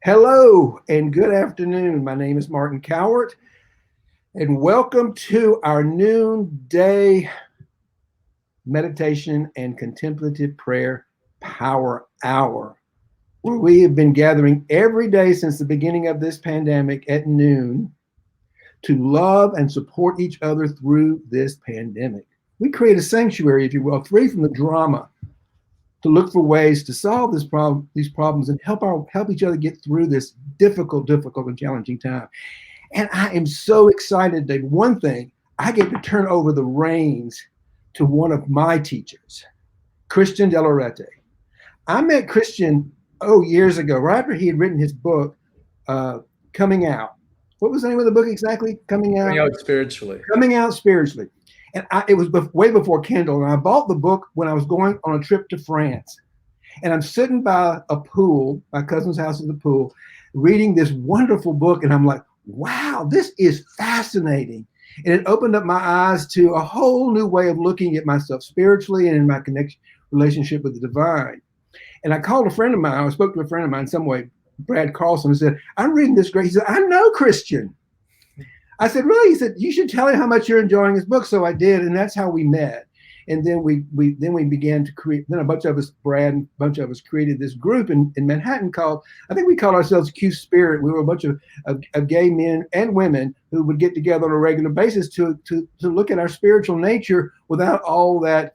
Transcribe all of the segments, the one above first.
Hello and good afternoon. My name is Martin Cowart, and welcome to our noonday meditation and contemplative prayer power hour, where we have been gathering every day since the beginning of this pandemic at noon to love and support each other through this pandemic. We create a sanctuary, if you will, free from the drama, to look for ways to solve these problems, and help each other get through this difficult and challenging time. And I am so excited that one thing, I get to turn over the reins to one of my teachers, Christian De Lorette. I met Christian years ago, right after he had written his book, Coming Out. What was the name of the book exactly? Coming Out Spiritually. Coming Out Spiritually. And it was way before Kindle. And I bought the book when I was going on a trip to France. And I'm sitting by a pool, my cousin's house is a pool, reading this wonderful book. And I'm like, wow, this is fascinating. And it opened up my eyes to a whole new way of looking at myself spiritually and in my relationship with the divine. And I called a friend of mine, I spoke to a friend of mine some way, Brad Carlson, and said, I'm reading this great. He said, I know Christian. I said, really? He said, you should tell him how much you're enjoying his book. So I did, and that's how we met. And then we began to create. Then a bunch of us, Brad, and a bunch of us, created this group in Manhattan called. I think we called ourselves Q Spirit. We were a bunch of gay men and women who would get together on a regular basis to look at our spiritual nature without all that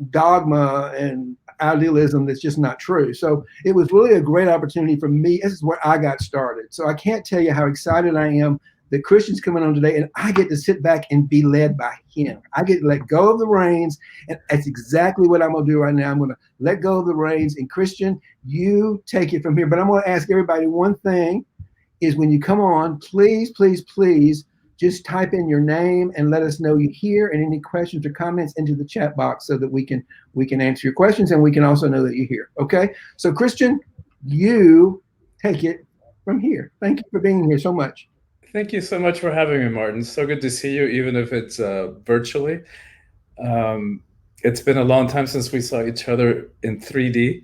dogma and idealism that's just not true. So it was really a great opportunity for me. This is where I got started. So I can't tell you how excited I am that Christian's coming on today, and I get to sit back and be led by him. I get to let go of the reins, and that's exactly what I'm going to do right now. I'm going to let go of the reins, and Christian, you take it from here. But I'm going to ask everybody one thing, is when you come on, please just type in your name and let us know you're here, and any questions or comments into the chat box so that we can answer your questions, and we can also know that you're here. Okay? So Christian, you take it from here. Thank you for being here so much. Thank you so much for having me, Martin. So good to see you, even if it's virtually. It's been a long time since we saw each other in 3D,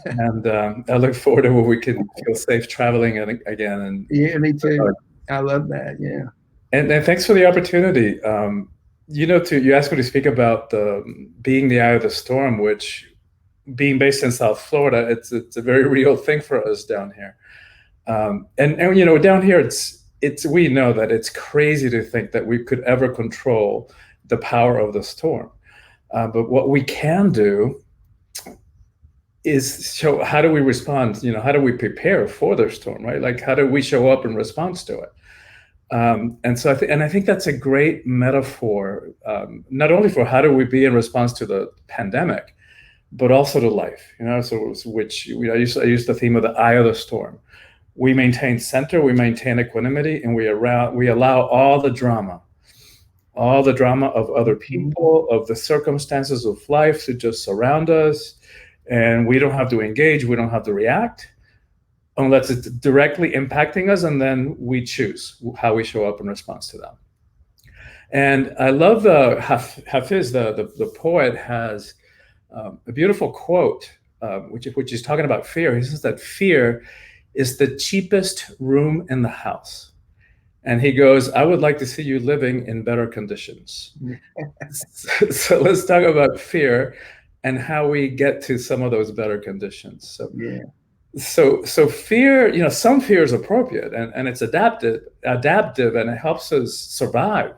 and I look forward to when we can feel safe traveling again. And yeah, me too. I love that. Yeah. And thanks for the opportunity. You asked me to speak about being the eye of the storm, which, being based in South Florida, it's a very real thing for us down here. And down here, we know that it's crazy to think that we could ever control the power of the storm. But what we can do is show, how do we respond? How do we prepare for the storm, right? Like, how do we show up in response to it? And so I think that's a great metaphor, not only for how do we be in response to the pandemic, but also to life. I use the theme of the eye of the storm. We maintain center, we maintain equanimity, and we allow all the drama of other people, of the circumstances of life to just surround us. And we don't have to engage, we don't have to react unless it's directly impacting us, and then we choose how we show up in response to them. And I love Hafiz, the poet, has a beautiful quote, which is talking about fear. He says that fear is the cheapest room in the house. And he goes, I would like to see you living in better conditions. So let's talk about fear and how we get to some of those better conditions. So fear, some fear is appropriate and it's adaptive, and it helps us survive.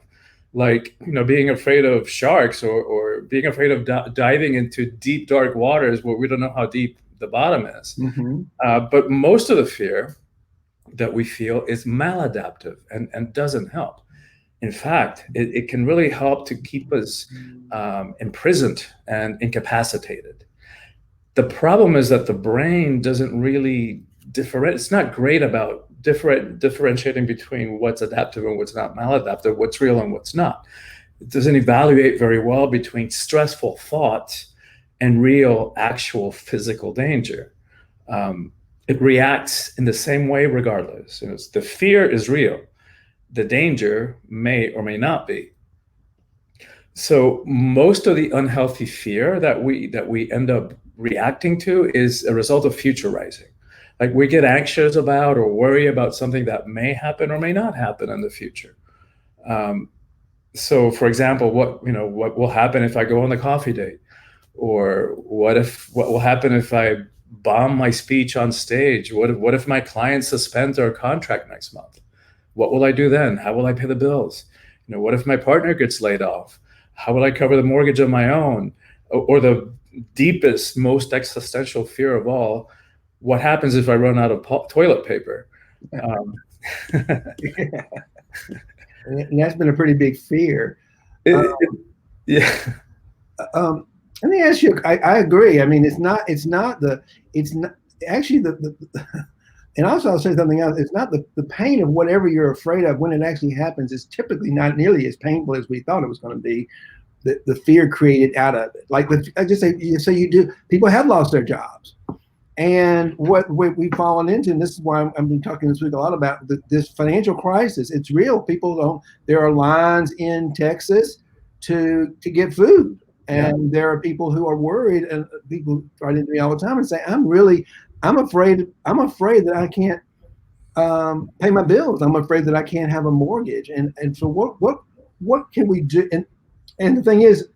Like, being afraid of sharks or being afraid of diving into deep, dark waters where we don't know how deep the bottom is. Mm-hmm. But most of the fear that we feel is maladaptive and doesn't help. In fact, it can really help to keep us imprisoned and incapacitated. The problem is that the brain doesn't really it's not great about differentiating between what's adaptive and what's not maladaptive, what's real and what's not. It doesn't evaluate very well between stressful thoughts and real, actual physical danger. It reacts in the same way regardless. The fear is real. The danger may or may not be. So most of the unhealthy fear that we end up reacting to is a result of future rising. Like we get anxious about or worry about something that may happen or may not happen in the future. So for example, what will happen if I go on the coffee date? Or what will happen if I bomb my speech on stage? What if my client suspends our contract next month? What will I do then? How will I pay the bills? What if my partner gets laid off? How will I cover the mortgage on my own? Or the deepest, most existential fear of all, what happens if I run out of toilet paper? Um, And that's been a pretty big fear. it, Um, it, yeah. Let me ask you. I agree. I mean, it's not actually and also I'll say something else. It's not the pain of whatever you're afraid of when it actually happens is typically not nearly as painful as we thought it was going to be. The fear created out of it. Like I just say, you do. People have lost their jobs, and what we've fallen into, and this is why I've been talking this week a lot about this financial crisis. It's real. People don't. There are lines in Texas to get food. And there are people who are worried, and people write into me all the time and say, I'm afraid that I can't pay my bills. I'm afraid that I can't have a mortgage. And so what can we do? And the thing is,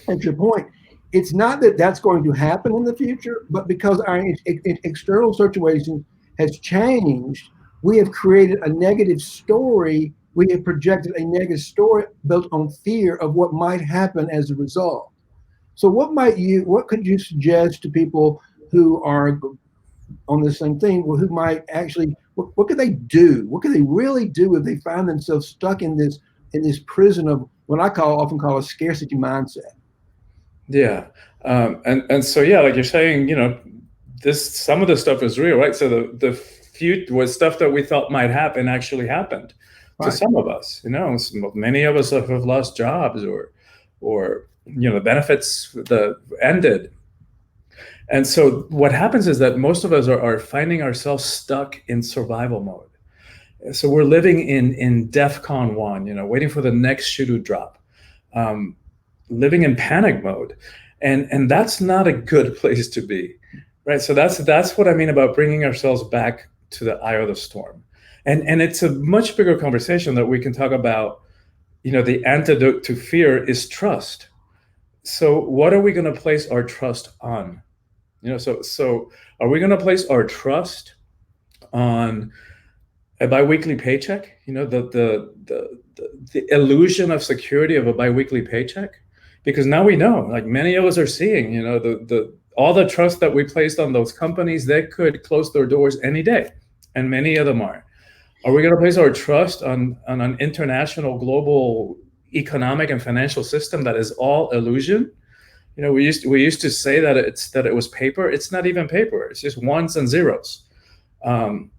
at your point, it's not that that's going to happen in the future, but because our external situation has changed, we have created a negative story. We have projected a negative story built on fear of what might happen as a result. So what could you suggest to people who are on the same thing, who might actually, what could they do? What could they really do if they find themselves stuck in this prison of what I often call a scarcity mindset? Yeah. And so, yeah, like you're saying, some of the stuff is real, right? So the few was stuff that we thought might happen actually happened to some of us. Many of us have lost jobs or the benefits ended. And so what happens is that most of us are finding ourselves stuck in survival mode. So we're living in DEFCON 1, waiting for the next shoe to drop, living in panic mode. And that's not a good place to be, right? So that's what I mean about bringing ourselves back to the eye of the storm. And it's a much bigger conversation that we can talk about. The antidote to fear is trust. So what are we going to place our trust on? So are we going to place our trust on a biweekly paycheck? The illusion of security of a biweekly paycheck, because now we know, like many of us are seeing, all the trust that we placed on those companies, they could close their doors any day, and many of them are. Are we going to place our trust on an international, global economic and financial system that is all illusion? We used to say that it was paper. It's not even paper. It's just ones and zeros on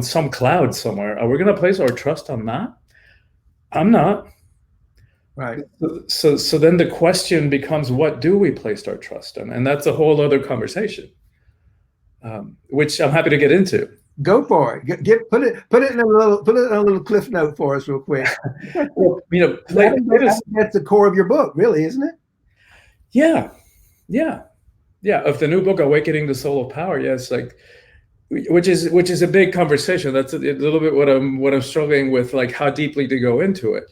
some cloud somewhere. Are we going to place our trust on that? I'm not. Right. So then the question becomes, what do we place our trust on? And that's a whole other conversation, which I'm happy to get into. Go for it. Put it in a little cliff note for us real quick. Well, that's the core of your book, really, isn't it? Yeah. Of the new book, Awakening the Soul of Power. Yes, which is a big conversation. That's a little bit what I'm struggling with, like how deeply to go into it.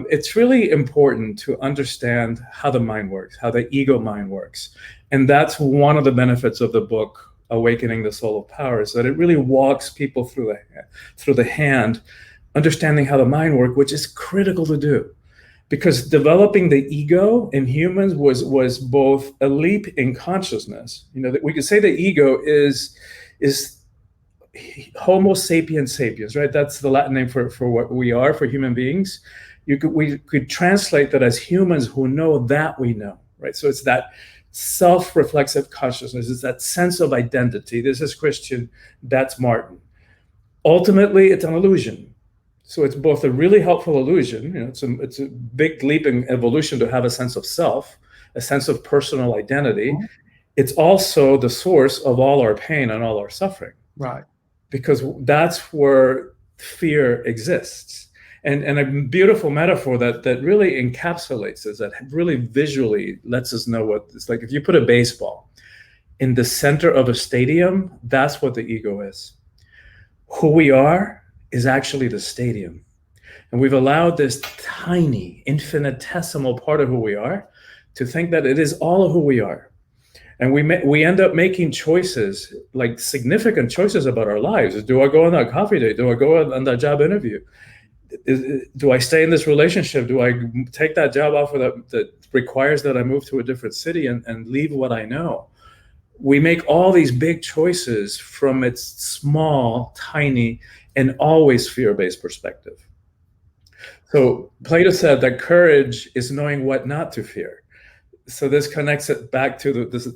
It's really important to understand how the mind works, how the ego mind works, and that's one of the benefits of the book, Awakening the Soul of Power, is that it really walks people through the hand, understanding how the mind works, which is critical to do. Because developing the ego in humans was both a leap in consciousness. We could say the ego is Homo sapiens sapiens, right? That's the Latin name for what we are, for human beings. We could translate that as humans who know that we know, right? So it's that self-reflexive consciousness. It's that sense of identity. This is Christian, that's Martin. Ultimately, it's an illusion. So it's both a really helpful illusion. It's a big leap in evolution to have a sense of self, a sense of personal identity. Mm-hmm. It's also the source of all our pain and all our suffering. Right. Because that's where fear exists. And a beautiful metaphor that really encapsulates this, that really visually lets us know what it's like. If you put a baseball in the center of a stadium, that's what the ego is. Who we are is actually the stadium. And we've allowed this tiny, infinitesimal part of who we are to think that it is all of who we are. And we end up making choices, like significant choices about our lives. Do I go on that coffee date? Do I go on that job interview? Do I stay in this relationship? Do I take that job offer that requires that I move to a different city and leave what I know? We make all these big choices from its small, tiny, and always fear-based perspective. So Plato said that courage is knowing what not to fear. So this connects it back to this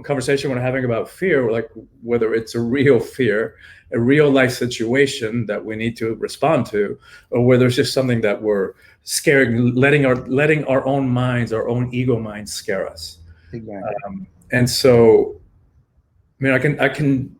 conversation we're having about fear, like whether it's a real fear, a real life situation that we need to respond to, or whether it's just something that we're scared, letting our own minds, our own ego minds scare us. Exactly. And so, I mean, I can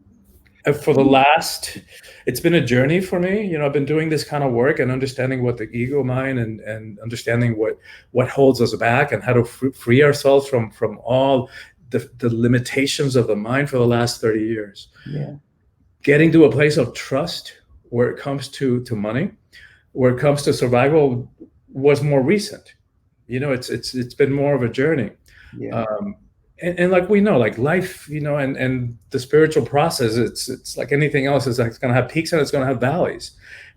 for the last, it's been a journey for me. I've been doing this kind of work and understanding what the ego mind and understanding what holds us back and how to free ourselves from all the limitations of the mind for the last 30 years. Yeah. Getting to a place of trust where it comes to money, where it comes to survival, was more recent. It's been more of a journey. Yeah. And like we know, like life, and the spiritual process, it's like anything else. It's going to have peaks and it's going to have valleys.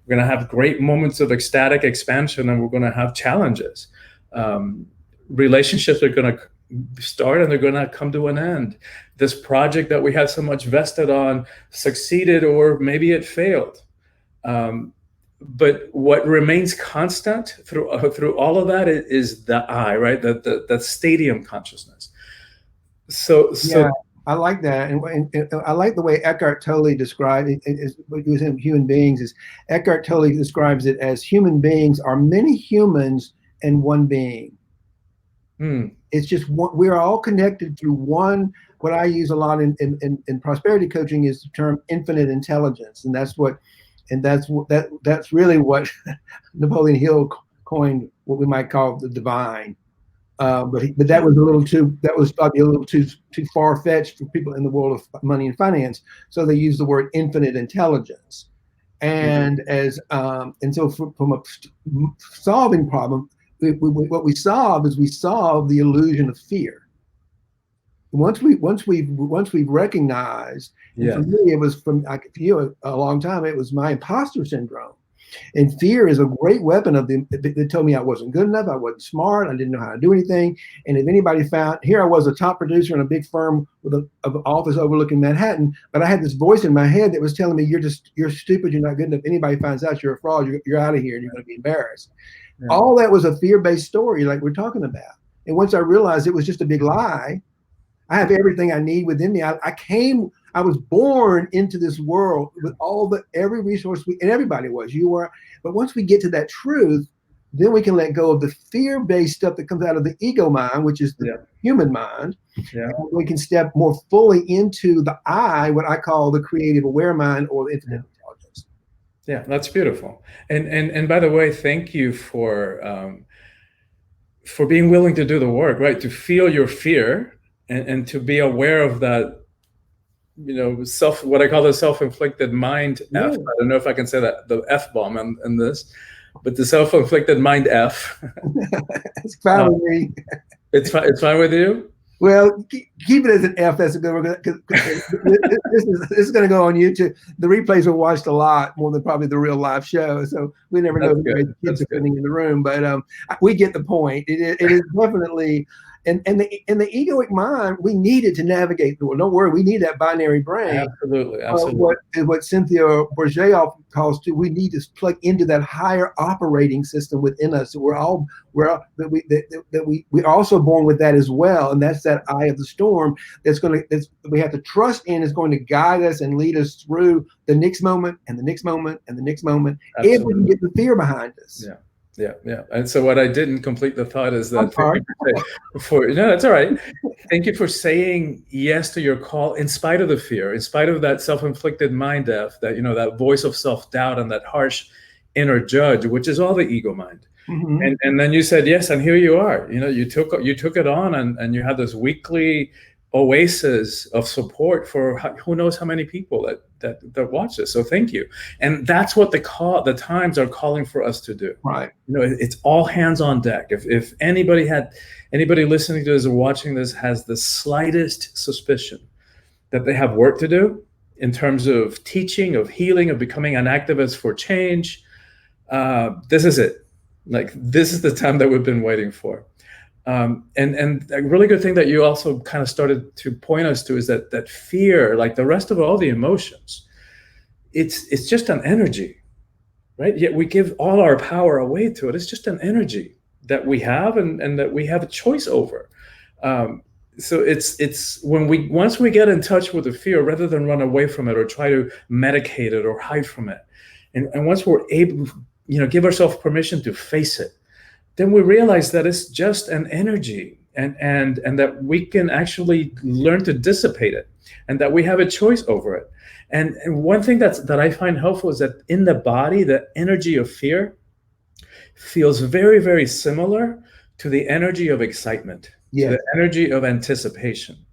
We're going to have great moments of ecstatic expansion, and we're going to have challenges. Relationships are going to start and they're going to come to an end. This project that we had so much vested on succeeded, or maybe it failed. But what remains constant through all of that is the I, right? The stadium consciousness. So yeah, I like that, and I like the way Eckhart Tolle described it. What he was in human beings is Eckhart Tolle describes it as human beings are many humans and one being. It's just one, we are all connected through one. What I use a lot in prosperity coaching is the term infinite intelligence, and that's really what Napoleon Hill coined, what we might call the divine. But that was probably a little too far fetched for people in the world of money and finance. So they use the word infinite intelligence, and so from a solving problem, what we solve is we solve the illusion of fear. Once we've recognized, for me, it was a long time. It was my imposter syndrome. And fear is a great weapon that told me I wasn't good enough, I wasn't smart, I didn't know how to do anything. And if anybody found, here I was a top producer in a big firm with an office overlooking Manhattan, but I had this voice in my head that was telling me, you're stupid, you're not good enough. Anybody finds out you're a fraud, you're out of here and you're going to be embarrassed. Yeah. All that was a fear-based story like we're talking about. And once I realized it was just a big lie, I have everything I need within me. I was born into this world with every resource and everybody was, you were. But once we get to that truth, then we can let go of the fear-based stuff that comes out of the ego mind, which is the human mind. Yeah. And we can step more fully into the I, what I call the creative aware mind, or the infinite intelligence. Yeah, that's beautiful. And by the way, thank you for being willing to do the work, right? To feel your fear and to be aware of that, what I call the self-inflicted mind F. I don't know if I can say that, the F-bomb in this, but the self-inflicted mind F. It's fine with me. It's fine with you? Well, keep it as an F. That's a good one. This is going to go on YouTube. The replays are watched a lot more than probably the real live show. So we never know the kids are sitting in the room. But we get the point. It is definitely... And the egoic mind, we need it to navigate through it. Don't worry, we need that binary brain. Absolutely. What Cynthia Bourget calls to, we need to plug into that higher operating system within us. We're also born with that as well, and that's that eye of the storm we have to trust in, is going to guide us and lead us through the next moment and the next moment and the next moment. Absolutely. If we can get the fear behind us. Yeah. And so what I didn't complete the thought is that no, that's all right. Thank you for saying yes to your call in spite of the fear, in spite of that self-inflicted mind F, that that voice of self-doubt and that harsh inner judge, which is all the ego mind. And then you said yes, and here you are. You took it on, and you had this weekly oasis of support for who knows how many people that watch this. So thank you. And that's what the times are calling for us to do. Right. You know, it's all hands on deck. If anybody listening to this or watching this has the slightest suspicion that they have work to do in terms of teaching, of healing, of becoming an activist for change, this is it. Like, this is the time that we've been waiting for. And a really good thing that you also kind of started to point us to is that fear, like the rest of all the emotions, it's just an energy, right? Yet we give all our power away to it. It's just an energy that we have and that we have a choice over. So it's once we get in touch with the fear, rather than run away from it or try to medicate it or hide from it, and once we're able, give ourselves permission to face it, then we realize that it's just an energy and that we can actually learn to dissipate it and that we have a choice over it. And one thing that I find helpful is that in the body, the energy of fear feels very, very similar to the energy of excitement, to the energy of anticipation.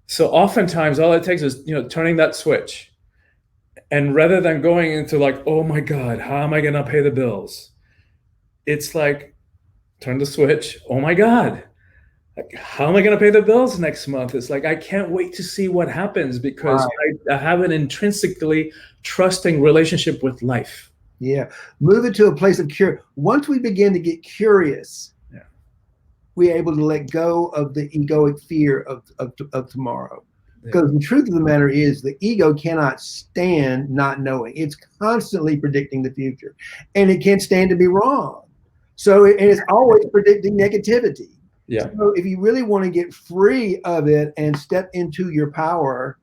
So oftentimes all it takes is, turning that switch. And rather than going into like, oh my God, how am I going to pay the bills? It's like, turn the switch. Oh my God, like, how am I going to pay the bills next month? It's like, I can't wait to see what happens because I have an intrinsically trusting relationship with life. Yeah. Move it to a place of cure. Once we begin to get curious, we're able to let go of the egoic fear of tomorrow. Because the truth of the matter is the ego cannot stand not knowing. It's constantly predicting the future, and it can't stand to be wrong. So it's always predicting negativity. Yeah. So if you really want to get free of it and step into your power,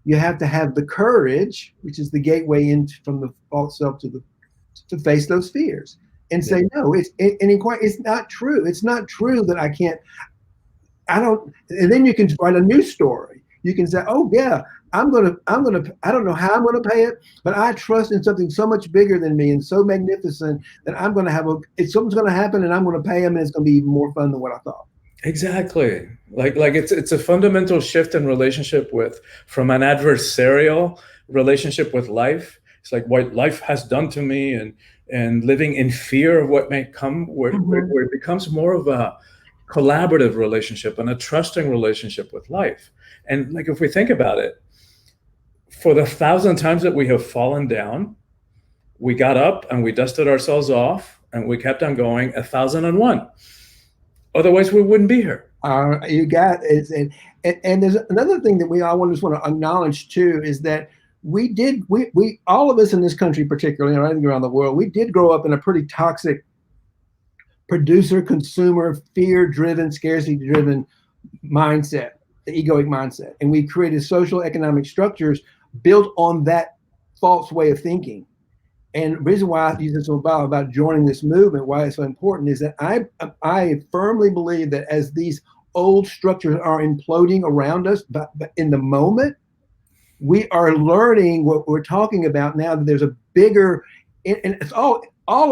you have to have the courage, which is the gateway in from the false self to face those fears and say, no, it's not true. It's not true that and then you can write a new story. You can say, oh yeah, I don't know how I'm going to pay it, but I trust in something so much bigger than me and so magnificent that something's going to happen and I'm going to pay them and it's going to be even more fun than what I thought. Exactly. Like it's a fundamental shift in relationship from an adversarial relationship with life. It's like what life has done to me and living in fear of what may come, where it becomes more of a collaborative relationship and a trusting relationship with life. And like, if we think about it, for the 1,000 times that we have fallen down, we got up and we dusted ourselves off and we kept on going 1,001. Otherwise, we wouldn't be here. You got it. And there's another thing that we all just want to acknowledge too, is that we all of us in this country, particularly, and I think around the world, we did grow up in a pretty toxic producer, consumer, fear-driven, scarcity-driven mindset, the egoic mindset. And we created social economic structures built on that false way of thinking. And the reason why I use this about joining this movement, why it's so important, is that I firmly believe that as these old structures are imploding around us, but in the moment, we are learning what we're talking about now, that there's a bigger, and it's all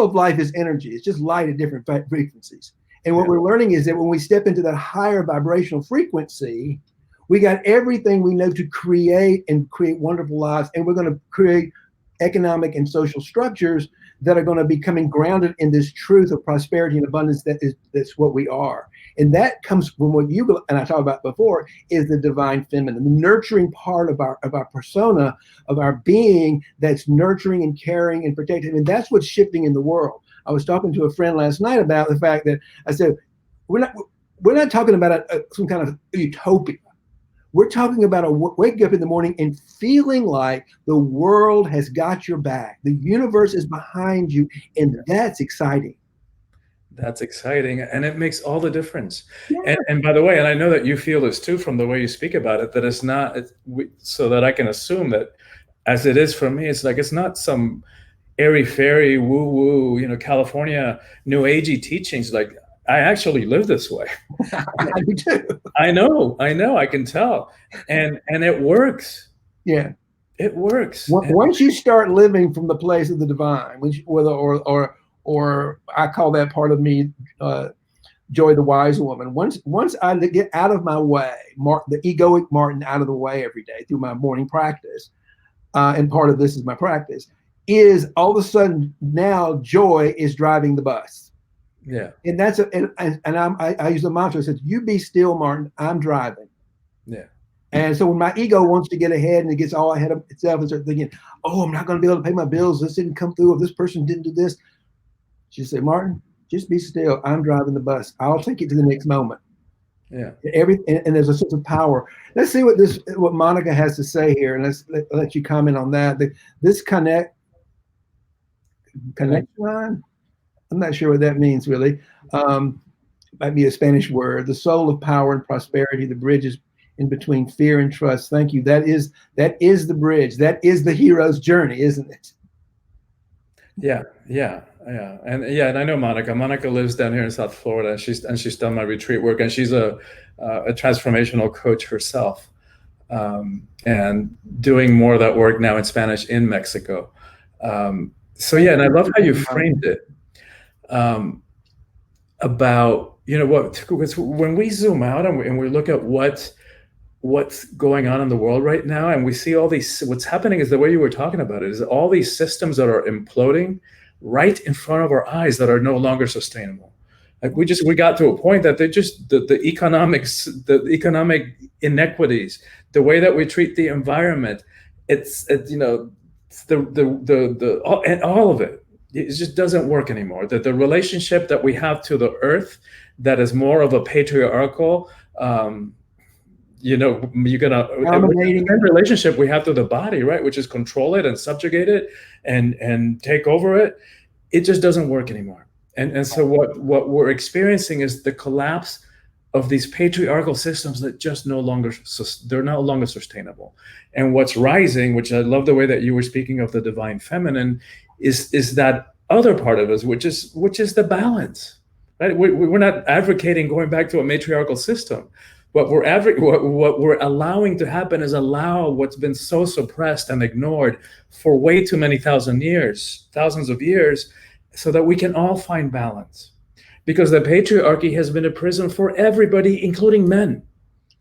of life is energy. It's just light at different frequencies. And what we're learning is that when we step into that higher vibrational frequency, we got everything we know to create wonderful lives. And we're going to create economic and social structures that are going to be coming grounded in this truth of prosperity and abundance. That's what we are. And that comes from what you and I talked about before, is the divine feminine, the nurturing part of our persona, of our being, that's nurturing and caring and protecting. And that's what's shifting in the world. I was talking to a friend last night about the fact that I said, we're not talking about some kind of utopia. We're talking about waking up in the morning and feeling like the world has got your back. The universe is behind you, and that's exciting. That's exciting, and it makes all the difference. And by the way, and I know that you feel this too from the way you speak about it, that it's not, so that I can assume that as it is for me, it's like, it's not some airy-fairy, woo-woo, California New Agey teachings. Like, I actually live this way. I do too. I know, I can tell. And it works. Yeah. It works. Once you start living from the place of the divine, or I call that part of me Joy the Wise Woman. Once I get out of my way, the egoic Martin out of the way every day through my morning practice, and part of this is my practice, is all of a sudden now joy is driving the bus. Yeah. And that's I use the mantra that says, "You be still, Martin. I'm driving." Yeah. And so when my ego wants to get ahead and it gets all ahead of itself and starts thinking, "Oh, I'm not going to be able to pay my bills. This didn't come through. Or this person didn't do this," she said, "Martin, just be still. I'm driving the bus. I'll take it to the next moment." Yeah. And there's a sense of power. Let's see what Monica has to say here, and let you comment on that. This connection line. I'm not sure what that means really. Might be a Spanish word. The soul of power and prosperity. The bridge is in between fear and trust. Thank you. That is the bridge. That is the hero's journey, isn't it? Yeah. And I know Monica. Monica lives down here in South Florida, and she's done my retreat work, and she's a transformational coach herself, and doing more of that work now in Spanish in Mexico. So yeah, and I love how you framed it, about because when we zoom out and we look at what's going on in the world right now, and we see all these, what's happening is the way you were talking about it, is all these systems that are imploding right in front of our eyes that are no longer sustainable. Like we got to a point that they just the economic inequities, the way that we treat the environment, all of it just doesn't work anymore. That the relationship that we have to the earth, that is more of a patriarchal, dominating relationship we have to the body, right, which is control it and subjugate it and take over it. It just doesn't work anymore. And so what we're experiencing is the collapse of these patriarchal systems that just they're no longer sustainable. And what's rising, which I love the way that you were speaking of the divine feminine, is that other part of us, which is the balance, right? We're not advocating going back to a matriarchal system. What we're allowing to happen is allow what's been so suppressed and ignored for way too many thousands of years, so that we can all find balance. Because the patriarchy has been a prison for everybody, including men.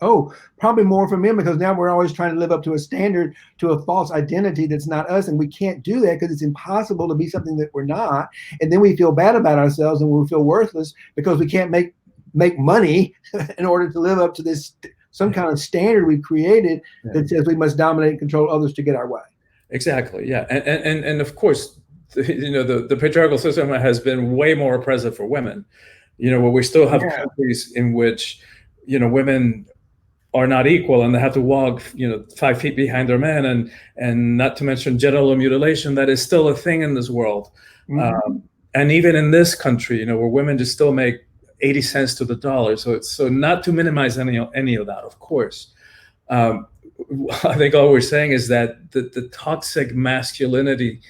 Oh, probably more for men, because now we're always trying to live up to a standard, to a false identity that's not us. And we can't do that because it's impossible to be something that we're not. And then we feel bad about ourselves and we feel worthless because we can't make money in order to live up to this, some kind of standard we've created that says we must dominate and control others to get our way. Exactly. Yeah. And of course, the patriarchal system has been way more oppressive for women, where we still have countries in which, women are not equal and they have to walk, 5 feet behind their men, and not to mention genital mutilation, that is still a thing in this world. Mm-hmm. And even in this country, where women just still make 80 cents to the dollar. So not to minimize any of that, of course. I think all we're saying is that the toxic masculinity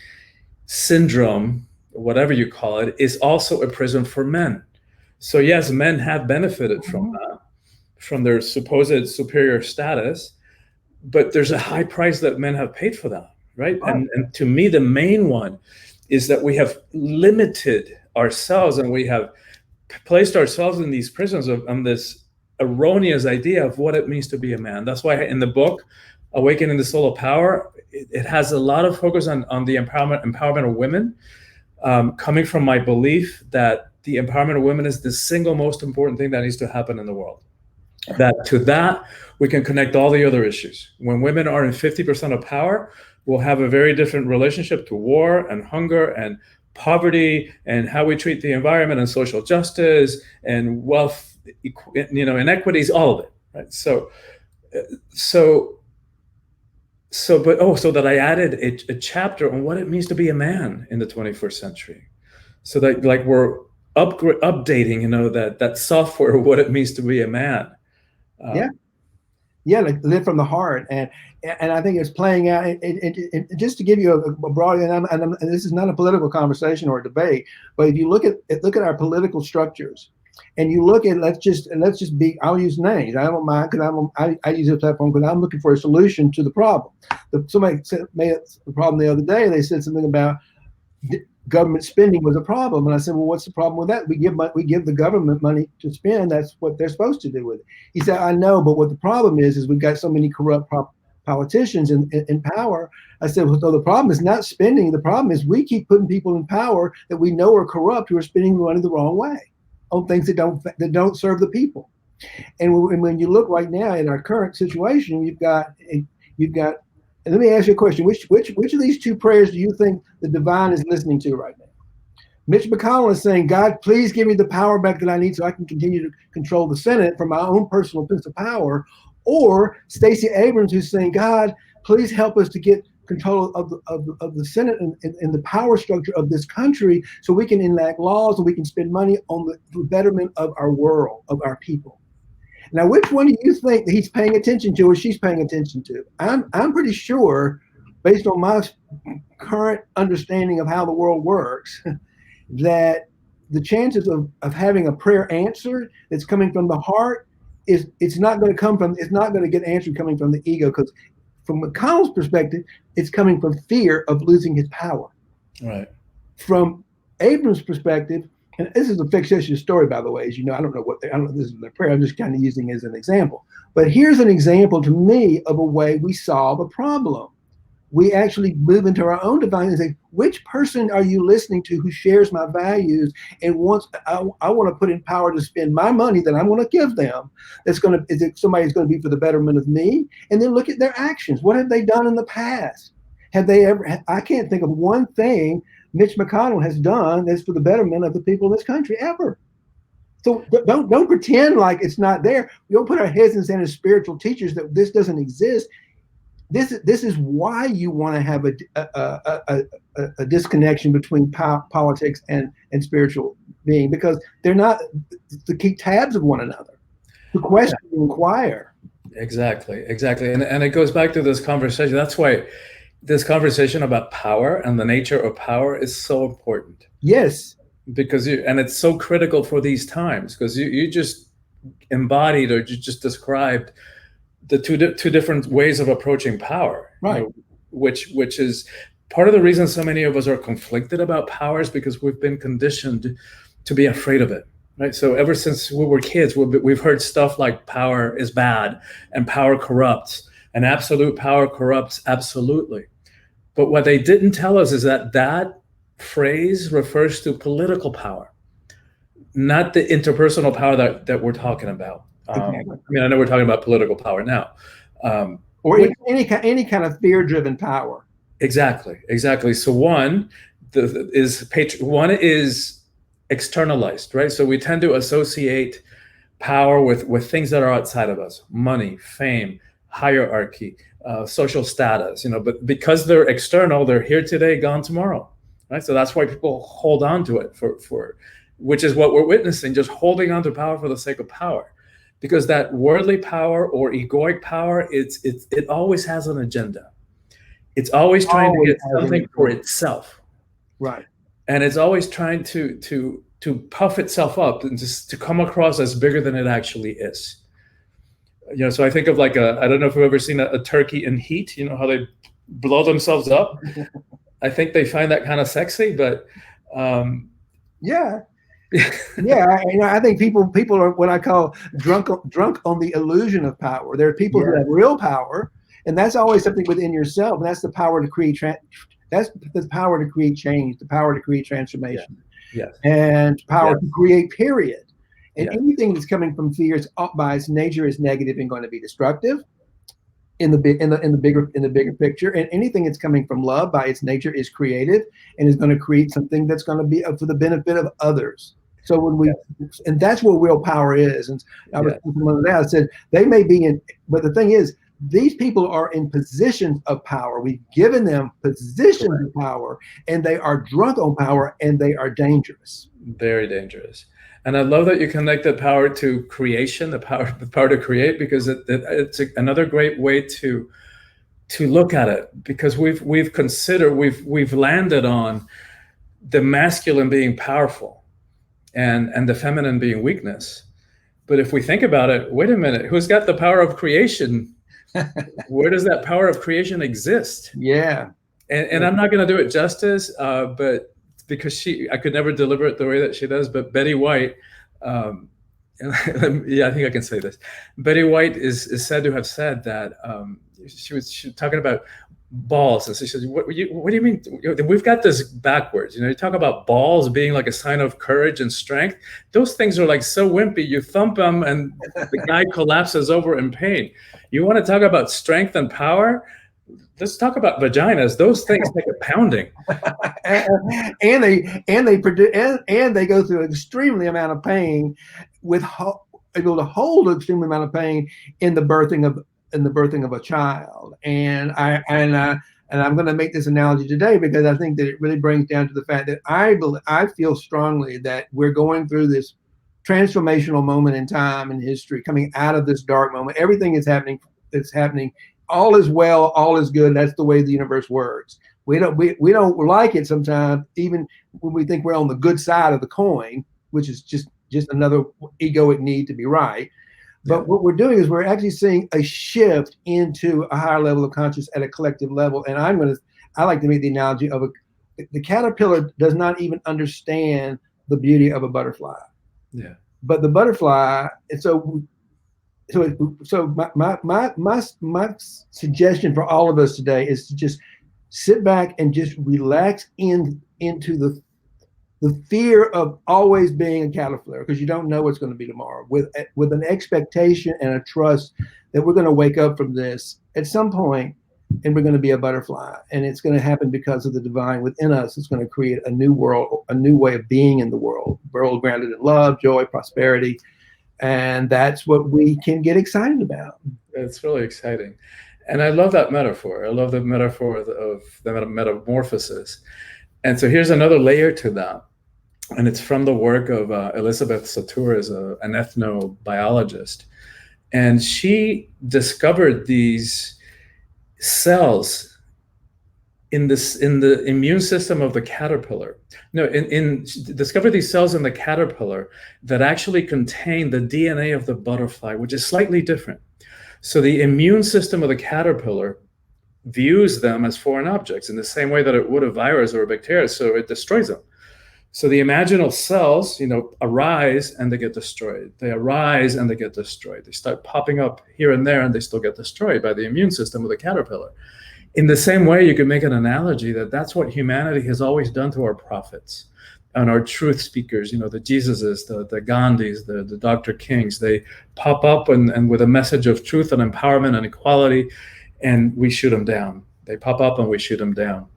syndrome, whatever you call it, is also a prison for men. So yes, men have benefited from that, from their supposed superior status, but there's a high price that men have paid for that, right? And to me, the main one is that we have limited ourselves, and we have placed ourselves in these prisons on this erroneous idea of what it means to be a man. That's why in the book, Awakening the Soul of Power, it has a lot of focus on the empowerment of women, coming from my belief that the empowerment of women is the single most important thing that needs to happen in the world. That we can connect all the other issues. When women are in 50% of power, we'll have a very different relationship to war and hunger and poverty and how we treat the environment and social justice and wealth, inequities, all of it, right? So that I added a chapter on what it means to be a man in the 21st century, so that like we're updating, that software of what it means to be a man. Like live from the heart, and I think it's playing out. And just to give you a broad, and this is not a political conversation or a debate, but if you look at our political structures, and you look at let's just be, I'll use names. I don't mind because I use this platform because I'm looking for a solution to the problem. Somebody made the problem the other day. They said something about government spending was a problem. And I said, well, what's the problem with that? We give the government money to spend. That's what they're supposed to do with it. He said, I know, but what the problem is we've got so many corrupt politicians in power. I said, well, so the problem is not spending. The problem is we keep putting people in power that we know are corrupt, who are spending money the wrong way on things that don't serve the people. And when you look right now in our current situation, you've got. And let me ask you a question: which of these two prayers do you think the divine is listening to right now? Mitch McConnell is saying, God, please give me the power back that I need so I can continue to control the Senate from my own personal piece of power. Or Stacey Abrams, who's saying, God, please help us to get control of the Senate and the power structure of this country so we can enact laws and we can spend money on the betterment of our world, of our people. Now, which one do you think that he's paying attention to or she's paying attention to? I'm pretty sure, based on my current understanding of how the world works, that the chances of having a prayer answered that's coming from the heart it's not going to get answered coming from the ego, because from McConnell's perspective, it's coming from fear of losing his power. Right. From Abrams' perspective, and this is a fictitious story, by the way, as you know, I don't know if this is their prayer. I'm just kind of using it as an example. But here's an example to me of a way we solve a problem. We actually move into our own divine and say, which person are you listening to who shares my values and wants, I want to put in power to spend my money that I'm going to give them. Is it somebody who's going to be for the betterment of me? And then look at their actions. What have they done in the past? I can't think of one thing Mitch McConnell has done that's for the betterment of the people in this country ever. So don't pretend like it's not there. We don't put our heads in the sand as spiritual teachers that this doesn't exist. This is why you want to have a disconnection between politics and spiritual being, because they're not to keep tabs of one another, to question and inquire. Exactly. And it goes back to this conversation. That's why this conversation about power and the nature of power is so important. Yes. Because it's so critical for these times, because you just embodied or you just described the two different ways of approaching power, right? Which is part of the reason so many of us are conflicted about power, is because we've been conditioned to be afraid of it, right? So ever since we were kids, we've heard stuff like power is bad and power corrupts and absolute power corrupts absolutely. But what they didn't tell us is that phrase refers to political power, not the interpersonal power that we're talking about. Exactly. I mean, I know we're talking about political power now, or any kind of fear-driven power. Exactly. So one is externalized, right? So we tend to associate power with things that are outside of us: money, fame, hierarchy, social status. But because they're external, they're here today, gone tomorrow, right? So that's why people hold on to it for which is what we're witnessing, just holding on to power for the sake of power. Because that worldly power or egoic power, it always has an agenda. It's always trying to get something for itself, right? And it's always trying to puff itself up and just to come across as bigger than it actually is. So I think of I don't know if you've ever seen a turkey in heat. You know how they blow themselves up. I think they find that kind of sexy, but yeah. Yeah, I think people are what I call drunk on the illusion of power. There are people who have real power, and that's always something within yourself. And that's the power to create. That's the power to create change, the power to create transformation, and power to create. Period. And anything that's coming from fear is by its nature is negative and going to be destructive. In the bigger picture, and anything that's coming from love by its nature is creative and is going to create something that's going to be for the benefit of others. So and that's what real power is. And I was I said they may be in, but the thing is, these people are in positions of power. We've given them positions of power, and they are drunk on power, and they are dangerous. Very dangerous. And I love that you connect the power to creation, the power to create, because it's another great way to look at it. Because we've landed on the masculine being powerful, and the feminine being weakness. But if we think about it, wait a minute, who's got the power of creation? Where does that power of creation exist? Yeah. And I'm not going to do it justice, but because I could never deliver it the way that she does, but Betty White, yeah, I think I can say this. Betty White is said to have said that she was talking about balls, and so she says, what do you mean? We've got this backwards. You talk about balls being like a sign of courage and strength. Those things are like so wimpy. You thump them, and the guy collapses over in pain. You want to talk about strength and power? Let's talk about vaginas. Those things take a pounding, and they produce and they go through an extremely amount of pain, with able to hold an extreme amount of pain in the birthing of a child. And I'm going to make this analogy today because I think that it really brings down to the fact that I feel strongly that we're going through this transformational moment in time in history, coming out of this dark moment. Everything is happening. It's happening. All is well, all is good. That's the way the universe works. We don't like it sometimes, even when we think we're on the good side of the coin, which is just another egoic need to be right. But what we're doing is we're actually seeing a shift into a higher level of consciousness at a collective level. And I like to make the analogy of the caterpillar does not even understand the beauty of a butterfly. Yeah. But the butterfly, and so my suggestion for all of us today is to just sit back and just relax into the fear of always being a caterpillar, because you don't know what's going to be tomorrow, with an expectation and a trust that we're going to wake up from this at some point and we're going to be a butterfly, and it's going to happen because of the divine within us. It's going to create a new world, a new way of being in the world grounded in love, joy, prosperity. And that's what we can get excited about. It's really exciting. And I love that metaphor. I love the metaphor of the metamorphosis. And so here's another layer to that. And it's from the work of Elizabeth Satur, an ethnobiologist. And she discovered these cells in the immune system of the caterpillar. No, discover these cells in the caterpillar that actually contain the DNA of the butterfly, which is slightly different. So the immune system of the caterpillar views them as foreign objects in the same way that it would a virus or a bacteria, so it destroys them. So the imaginal cells, arise and they get destroyed. They arise and they get destroyed. They start popping up here and there, and they still get destroyed by the immune system of the caterpillar. In the same way, you could make an analogy that's what humanity has always done to our prophets and our truth speakers, the Jesuses, the Gandhis, the Dr. Kings. They pop up and with a message of truth and empowerment and equality, and we shoot them down. They pop up and we shoot them down.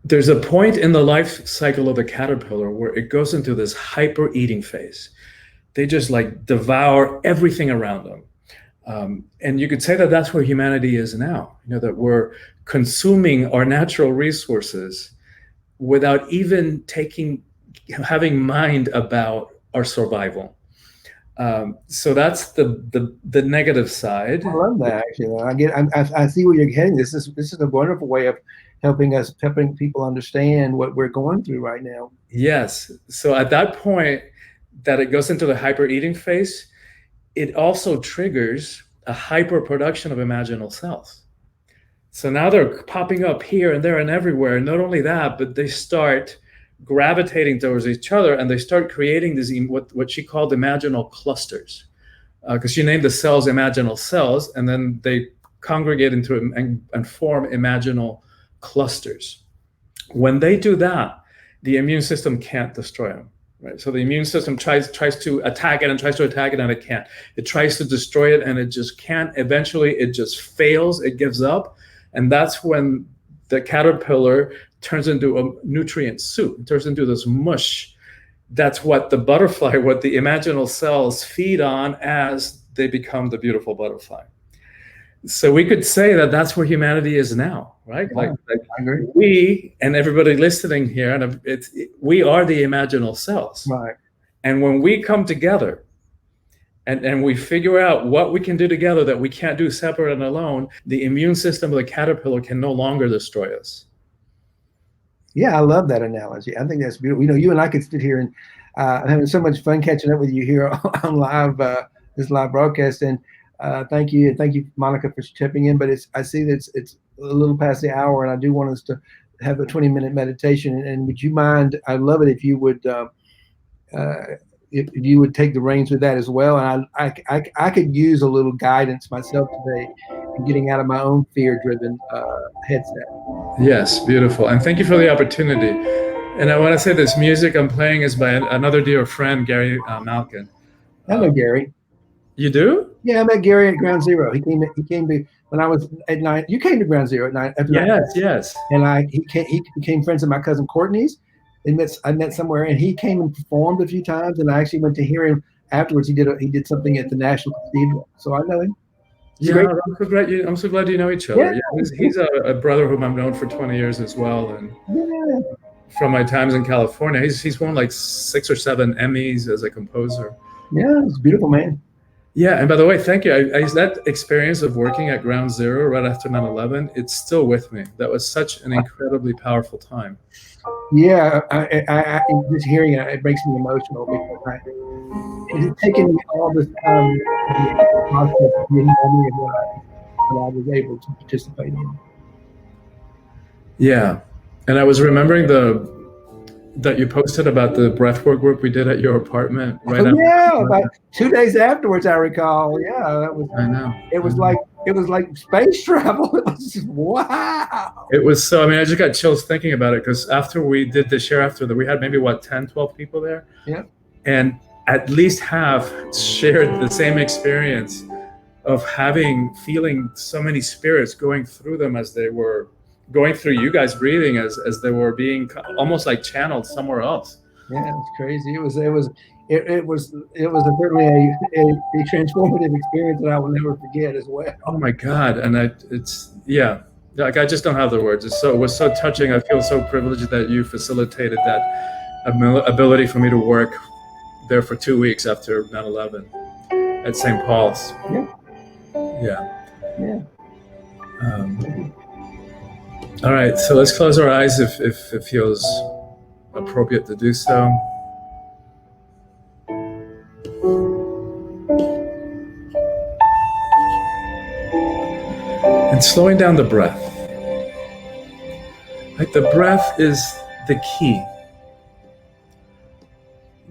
There's a point in the life cycle of the caterpillar where it goes into this hyper eating phase. They just devour everything around them. And you could say that that's where humanity is now, that we're consuming our natural resources without even having mind about our survival. So that's the negative side. I love that, actually. I see where you're heading. This is a wonderful way of helping people understand what we're going through right now. Yes. So at that point that it goes into the hyper eating phase, it also triggers a hyper production of imaginal cells. So now they're popping up here and there and everywhere. And not only that, but they start gravitating towards each other, and they start creating these what she called imaginal clusters, because she named the cells imaginal cells, and then they congregate into and form imaginal clusters. When they do that, the immune system can't destroy them. Right. So the immune system tries to attack it and tries to attack it, and it can't. It tries to destroy it, and it just can't. Eventually, it just fails. It gives up. And that's when the caterpillar turns into a nutrient soup. It turns into this mush. That's what the imaginal cells feed on as they become the beautiful butterfly. So we could say that that's where humanity is now, right? Yeah, I agree. We and everybody listening here, and we are the imaginal cells. Right. And when we come together and we figure out what we can do together that we can't do separate and alone, the immune system of the caterpillar can no longer destroy us. Yeah, I love that analogy. I think that's beautiful. You and I could sit here and I'm having so much fun catching up with you here on this live broadcast. And thank you, Monica, for chipping in. But I see that it's a little past the hour, and I do want us to have a 20-minute meditation. And would you mind? I'd love it if you would. If you would take the reins with that as well. And I could use a little guidance myself today in getting out of my own fear-driven headset. Yes, beautiful. And thank you for the opportunity. And I want to say this music I'm playing is by another dear friend, Gary Malkin. Hello, Gary. You do? Yeah, I met Gary at Ground Zero. He came to when I was at 9. You came to Ground Zero at 9. Yes. And he became friends with my cousin Courtney's. I met somewhere, and he came and performed a few times, and I actually went to hear him afterwards. He did something at the National Cathedral, so I know him. I'm so glad you know each other. Yeah, he's a brother whom I've known for 20 years as well, and from my times in California, he's won like 6 or 7 Emmys as a composer. Yeah, he's a beautiful man. Yeah, and by the way, thank you. I that experience of working at Ground Zero right after 9/11, it's still with me. That was such an incredibly powerful time. Yeah, I just hearing it makes me emotional because it's taken me all this time to process the memory of what I was able to participate in. Yeah, and I was remembering that you posted about the breathwork group we did at your apartment right after. Yeah, about 2 days afterwards, I recall. Yeah, that was. I know. It was like space travel. It was just, wow. It was so. I mean, I just got chills thinking about it because after we did the share after that, we had maybe 10, 12 people there. Yeah. And at least half shared the same experience of feeling so many spirits going through them as they were going through you guys breathing as they were being almost like channeled somewhere else. Yeah, it was crazy. It was certainly a transformative experience that I will never forget as well. Oh my God. And like I just don't have the words. It was so touching. I feel so privileged that you facilitated that ability for me to work there for 2 weeks after 9/11 at St. Paul's. Yeah. All right, so let's close our eyes if it feels appropriate to do so. And slowing down the breath. Like the breath is the key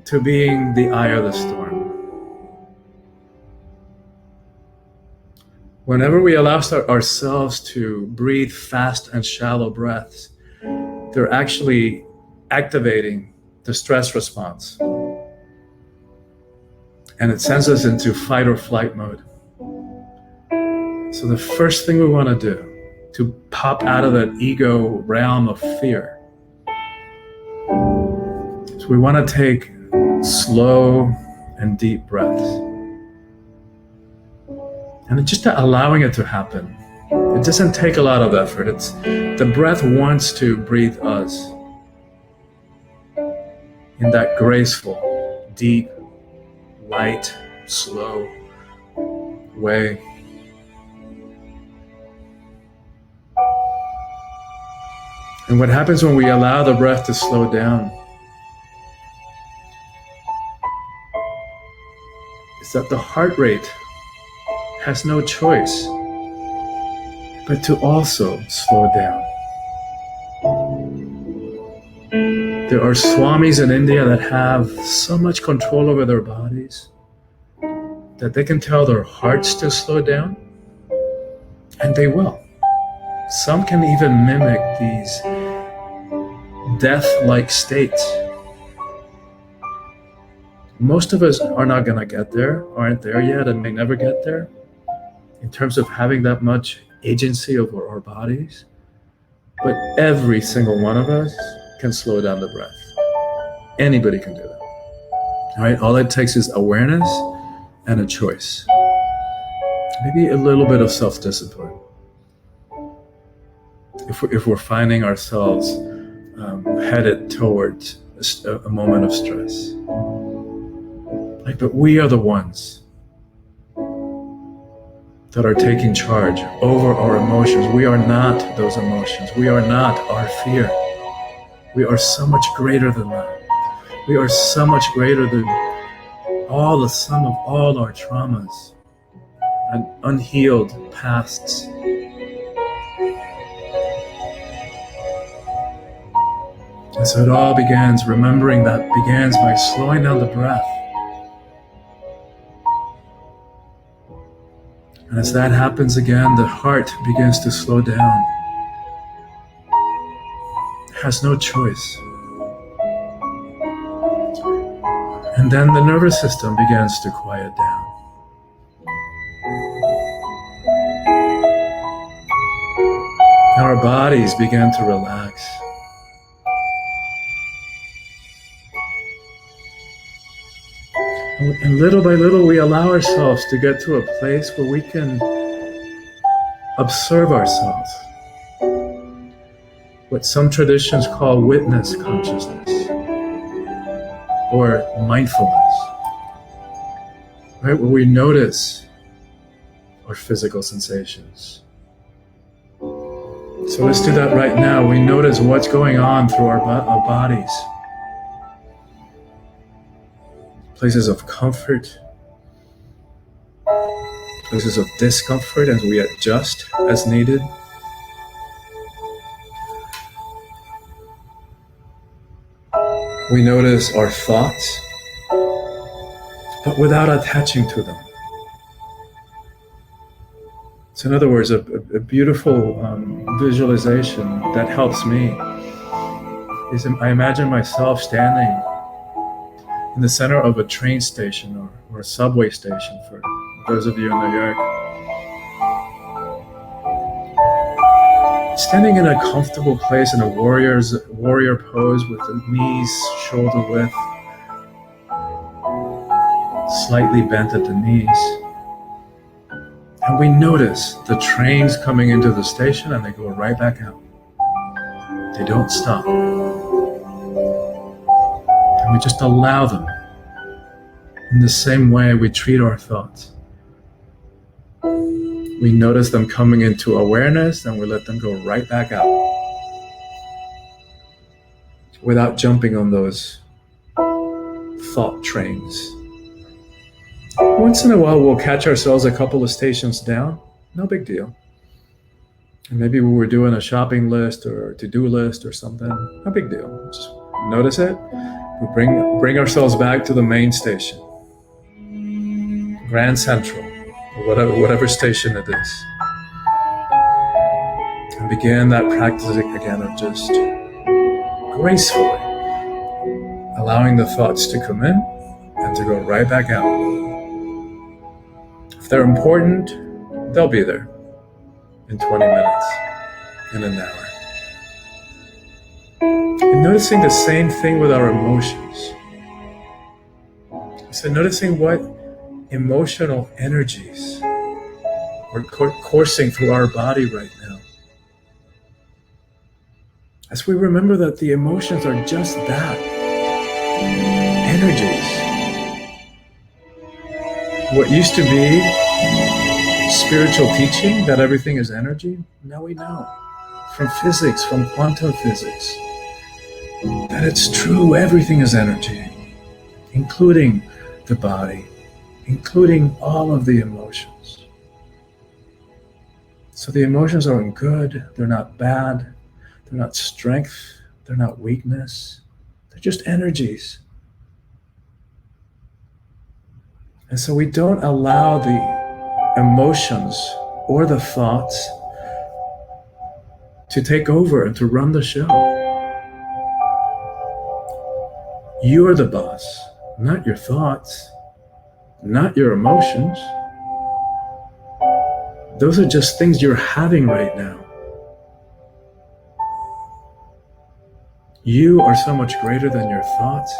to being the eye of the storm. Whenever we allow ourselves to breathe fast and shallow breaths, they're actually activating the stress response. And it sends us into fight or flight mode. So the first thing we want to do to pop out of that ego realm of fear is we want to take slow and deep breaths. And just allowing it to happen. It doesn't take a lot of effort. The breath wants to breathe us in that graceful, deep, light, slow way. And what happens when we allow the breath to slow down is that the heart rate has no choice but to also slow down. There are swamis in India that have so much control over their bodies that they can tell their hearts to slow down, and they will. Some can even mimic these death-like states. Most of us are not going to get there, aren't there yet, and may never get there in terms of having that much agency over our bodies. But every single one of us can slow down the breath. Anybody can do that. All right, all it takes is awareness and a choice. Maybe a little bit of self-discipline. If we're finding ourselves headed towards a moment of stress. But we are the ones that are taking charge over our emotions. We are not those emotions. We are not our fear. We are so much greater than that. We are so much greater than all the sum of all our traumas and unhealed pasts. And so it all begins, remembering that begins by slowing down the breath. And as that happens again, the heart begins to slow down. It has no choice. And then the nervous system begins to quiet down. And our bodies begin to relax. And little by little, we allow ourselves to get to a place where we can observe ourselves. What some traditions call witness consciousness or mindfulness, right? Where we notice our physical sensations. So let's do that right now. We notice what's going on through our bodies. Places of comfort, places of discomfort as we adjust as needed. We notice our thoughts, but without attaching to them. So in other words, a beautiful visualization that helps me is I imagine myself standing in the center of a train station or a subway station for those of you in New York. Standing in a comfortable place in a warrior pose with the knees shoulder width, slightly bent at the knees. And we notice the trains coming into the station and they go right back out. They don't stop. And we just allow them in the same way we treat our thoughts. We notice them coming into awareness and we let them go right back out without jumping on those thought trains. Once in a while, we'll catch ourselves a couple of stations down. No big deal. And maybe we were doing a shopping list or a to-do list or something. No big deal. Just notice it. We bring ourselves back to the main station, Grand Central, or whatever station it is, and begin that practice again of just gracefully allowing the thoughts to come in and to go right back out. If they're important, they'll be there in 20 minutes, in an hour. And noticing the same thing with our emotions. So noticing what emotional energies are coursing through our body right now. As we remember that the emotions are just that, energies. What used to be spiritual teaching, that everything is energy, now we know from physics, from quantum physics, that it's true, everything is energy, including the body, including all of the emotions. So the emotions aren't good, they're not bad, they're not strength, they're not weakness, they're just energies. And so we don't allow the emotions or the thoughts to take over and to run the show. You are the boss, not your thoughts, not your emotions. Those are just things you're having right now. You are so much greater than your thoughts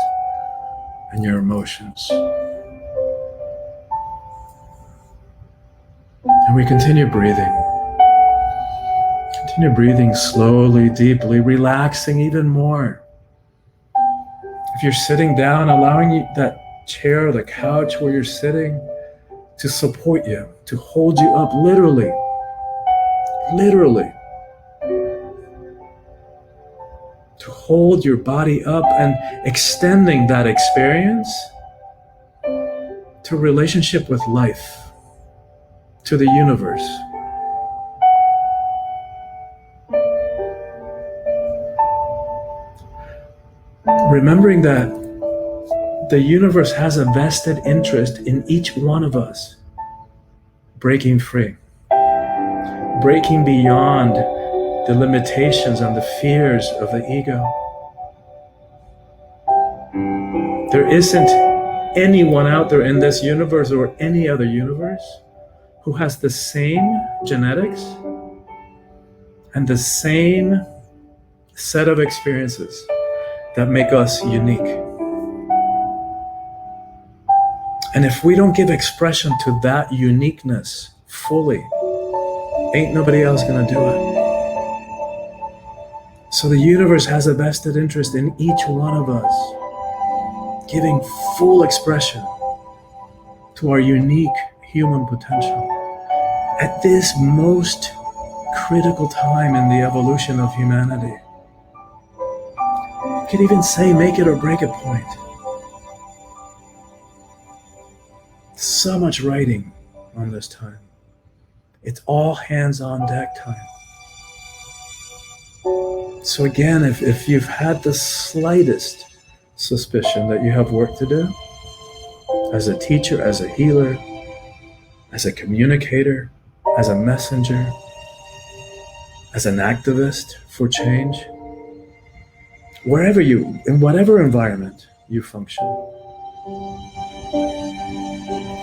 and your emotions. And we continue breathing. Continue breathing slowly, deeply, relaxing even more. If you're sitting down, allowing that chair or the couch where you're sitting to support you, to hold you up, literally. To hold your body up and extending that experience to relationship with life, to the universe. remembering that the universe has a vested interest in each one of us breaking free, breaking beyond the limitations and the fears of the ego. There isn't anyone out there in this universe or any other universe who has the same genetics and the same set of experiences that make us unique. And if we don't give expression to that uniqueness fully, ain't nobody else gonna do it. So the universe has a vested interest in each one of us giving full expression to our unique human potential at this most critical time in the evolution of humanity. You could even say make it or break it point. So much writing on this time. It's all hands on deck time. So again, if you've had the slightest suspicion that you have work to do, as a teacher, as a healer, as a communicator, as a messenger, as an activist for change, wherever in whatever environment you function,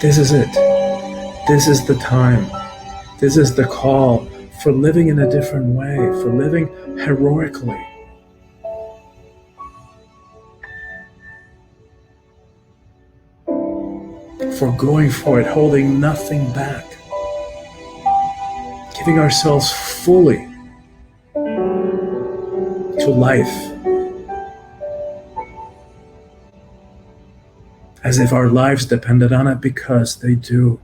this is it. This is the time. This is the call for living in a different way, for living heroically. For going for it, holding nothing back. Giving ourselves fully to life. As if our lives depended on it, because they do.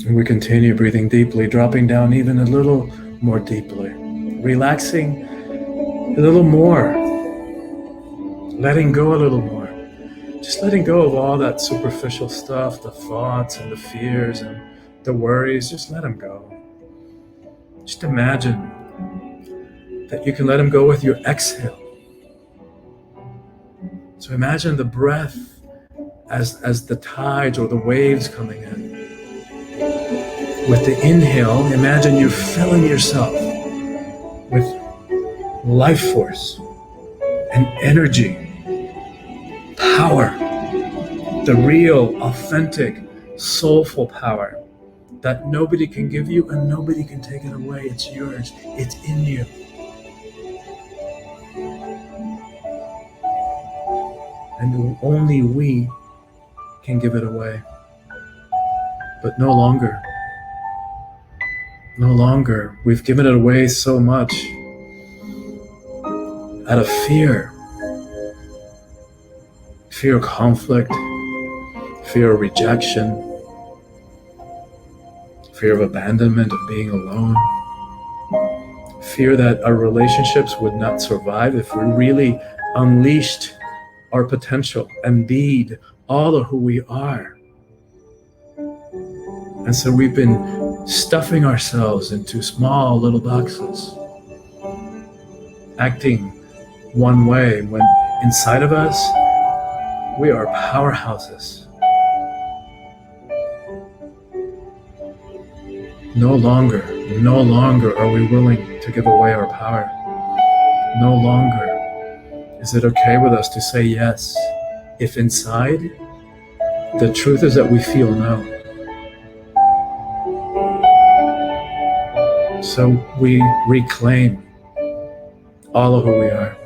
And we continue breathing deeply, dropping down even a little more deeply, relaxing a little more, letting go a little more, just letting go of all that superficial stuff, the thoughts and the fears and the worries. Just let them go. Just imagine that you can let them go with your exhale. So imagine the breath as the tides or the waves coming in. With the inhale, imagine you're filling yourself with life force and energy, power, the real, authentic, soulful power that nobody can give you and nobody can take it away. It's yours. It's in you. And only we can give it away. But no longer. No longer. We've given it away so much out of fear. Fear of conflict, fear of rejection, fear of abandonment, of being alone, fear that our relationships would not survive if we really unleashed our potential and be all of who we are. And so we've been stuffing ourselves into small little boxes, acting one way when inside of us, we are powerhouses. No longer are we willing to give away our power. No longer is it okay with us to say yes if inside the truth is that we feel no. So we reclaim all of who we are.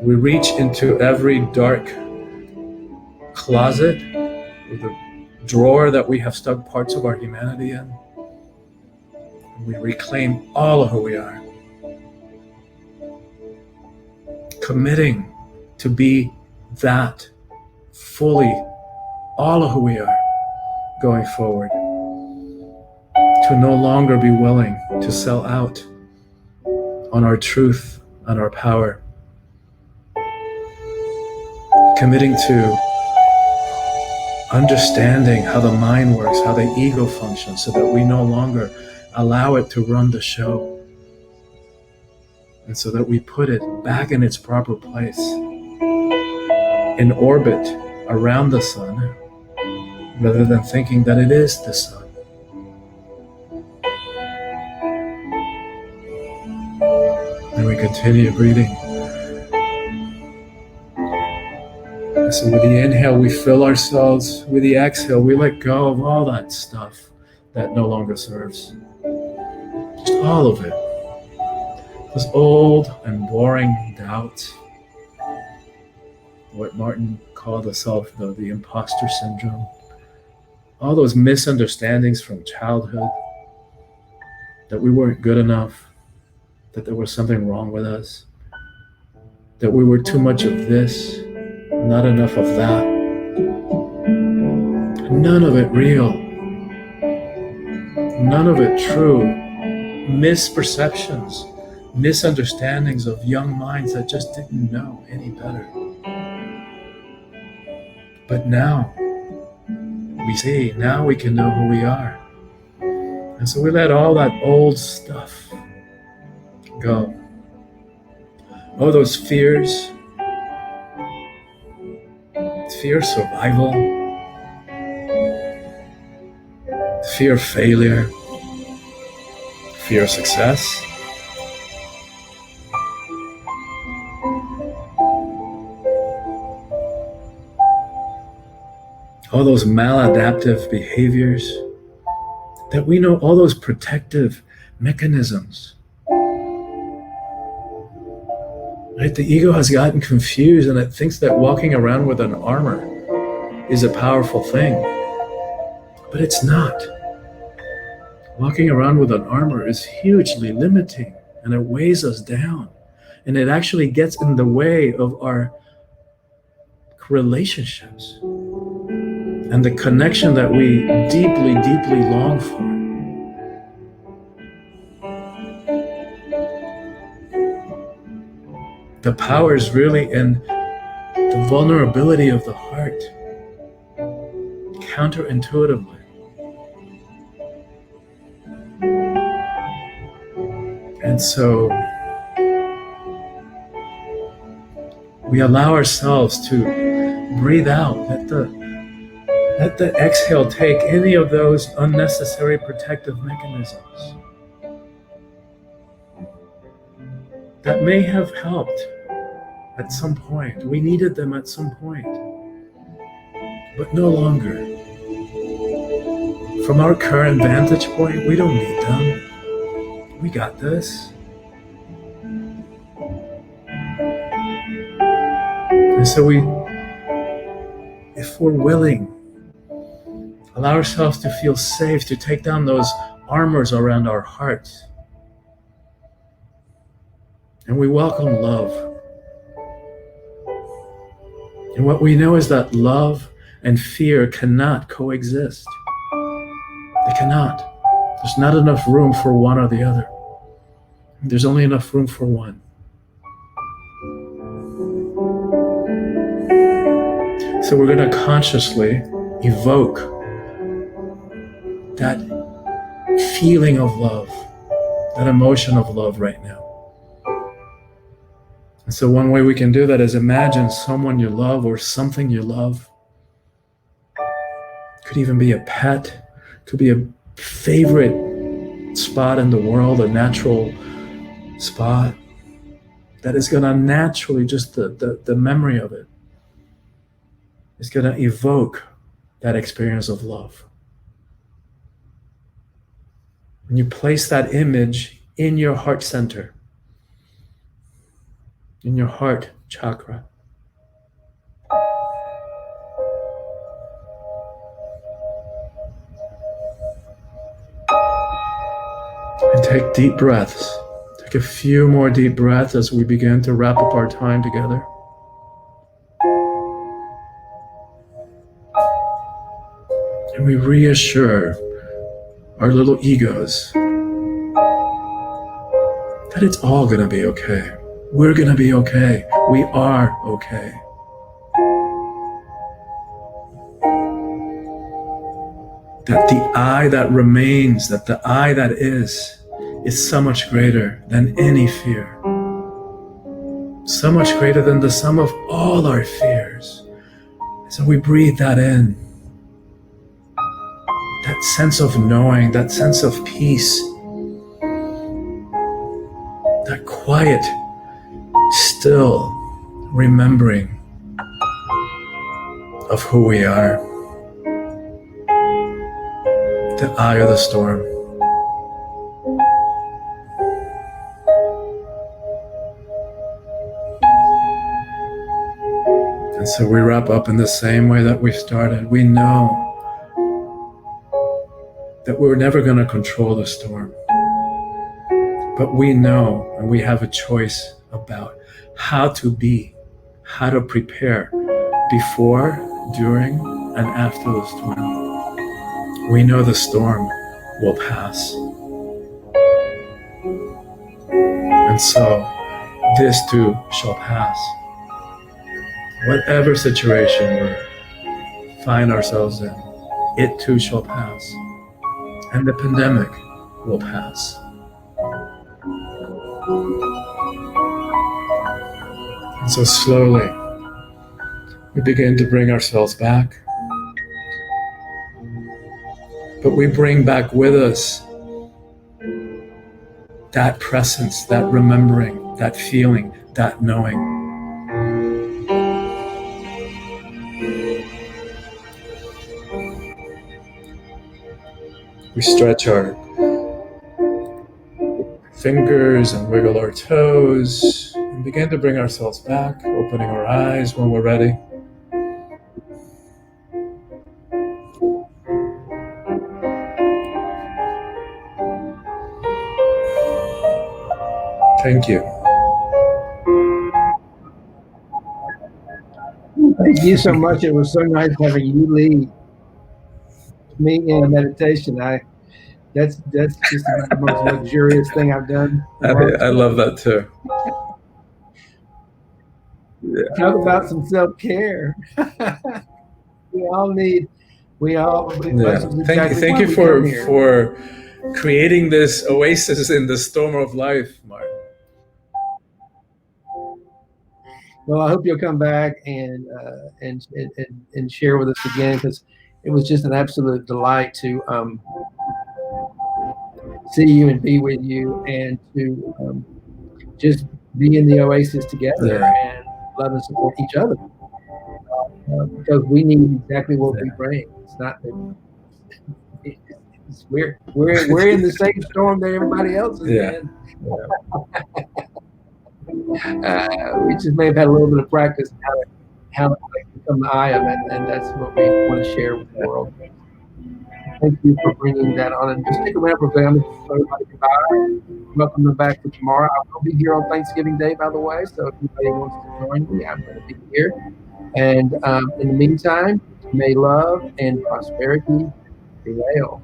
We reach into every dark closet or the drawer that we have stuck parts of our humanity in. We reclaim all of who we are. Committing to be that fully, all of who we are going forward. To no longer be willing to sell out on our truth, on our power. Committing to understanding how the mind works, how the ego functions, so that we no longer allow it to run the show. And so that we put it back in its proper place, in orbit around the sun, rather than thinking that it is the sun. And we continue breathing. And so with the inhale, we fill ourselves. With the exhale, we let go of all that stuff that no longer serves. Just all of it. Those old and boring doubts. What Martin called the imposter syndrome. All those misunderstandings from childhood, that we weren't good enough, that there was something wrong with us, that we were too much of this, not enough of that. None of it real. None of it true. Misperceptions, misunderstandings of young minds that just didn't know any better. But now, we see, now we can know who we are. And so we let all that old stuff go. Oh, those fears. Fear of survival. Fear of failure. Fear of success. All those maladaptive behaviors that we know, all those protective mechanisms. Right? The ego has gotten confused and it thinks that walking around with an armor is a powerful thing. But it's not. Walking around with an armor is hugely limiting and it weighs us down. And it actually gets in the way of our relationships and the connection that we deeply, deeply long for. The power is really in the vulnerability of the heart, counterintuitively. And so we allow ourselves to breathe out. Let the exhale take any of those unnecessary protective mechanisms that may have helped at some point. We needed them at some point, but no longer. From our current vantage point, we don't need them. We got this. And so if we're willing, allow ourselves to feel safe, to take down those armors around our hearts. And we welcome love. And what we know is that love and fear cannot coexist. They cannot. There's not enough room for one or the other. There's only enough room for one. So we're going to consciously evoke that feeling of love, that emotion of love right now. And so one way we can do that is imagine someone you love or something you love. Could even be a pet, could be a favorite spot in the world, a natural spot that is going to naturally, just the memory of it is going to evoke that experience of love. When you place that image in your heart center, in your heart chakra, and take deep breaths. Take a few more deep breaths as we begin to wrap up our time together. And we reassure our little egos that it's all going to be okay. We're going to be okay. We are okay. that the I that remains, that the I that is so much greater than any fear, so much greater than the sum of all our fears. So we breathe that in, that sense of knowing, that sense of peace, that quiet, still remembering of who we are, the eye of the storm. And so we wrap up in the same way that we started. We know that we're never going to control the storm, but we know and we have a choice about how to be, how to prepare before, during, and after the storm. We know the storm will pass. And so this too shall pass. Whatever situation we find ourselves in, it too shall pass. And the pandemic will pass. And so slowly, we begin to bring ourselves back. But we bring back with us that presence, that remembering, that feeling, that knowing. We stretch our fingers and wiggle our toes and begin to bring ourselves back, opening our eyes when we're ready. Thank you. Thank you so much. It was so nice having you lead me in a meditation. That's just about the most luxurious thing I've done. I love that too. Yeah. Talk about some self-care. we all. Yeah. Thank you for creating this oasis in the storm of life, Mark. Well, I hope you'll come back and share with us again, because it was just an absolute delight to see you and be with you, and to just be in the oasis together and love and support each other, because we need exactly what we bring. It's not that we're in the same storm that everybody else is in. We just may have had a little bit of practice how to become the eye of it, and that's what we want to share with the world. Thank you for bringing that on, and just stick around for everybody. Welcome them back for tomorrow. I will be here on Thanksgiving Day, by the way, so if anybody wants to join me, I'm going to be here. And in the meantime, may love and prosperity prevail.